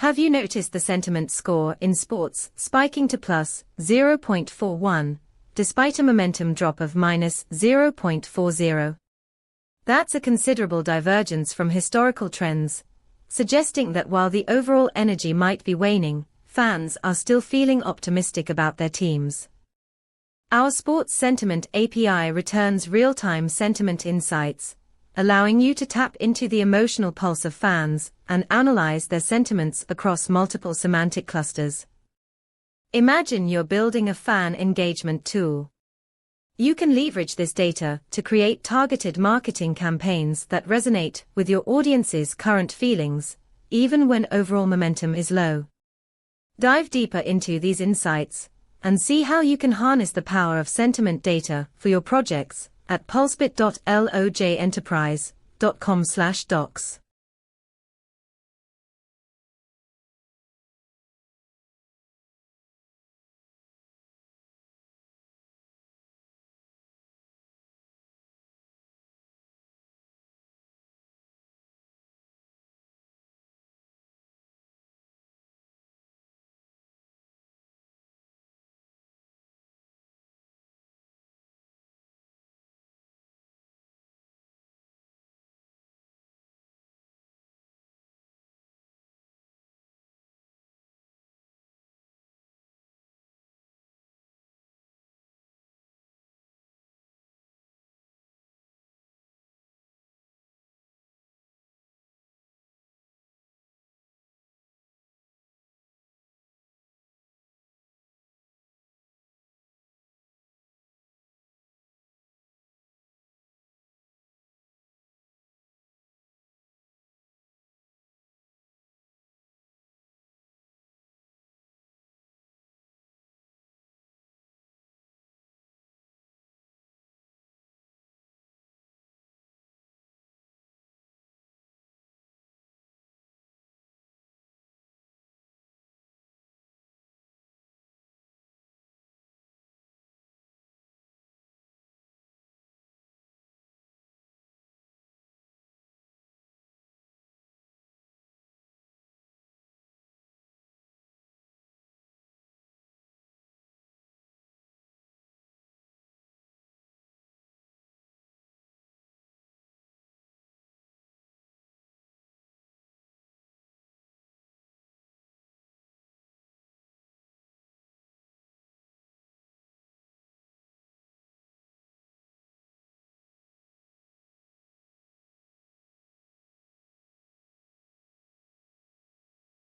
Have you noticed the sentiment score in sports spiking to plus 0.41, despite a momentum drop of minus 0.40? That's a considerable divergence from historical trends, suggesting that while the overall energy might be waning, fans are still feeling optimistic about their teams. Our Sports Sentiment API returns real-time sentiment insights, allowing you to tap into the emotional pulse of fans and analyze their sentiments across multiple semantic clusters. Imagine you're building a fan engagement tool. You can leverage this data to create targeted marketing campaigns that resonate with your audience's current feelings, even when overall momentum is low. Dive deeper into these insights and see how you can harness the power of sentiment data for your projects at pulsebit.lojenterprise.com/docs.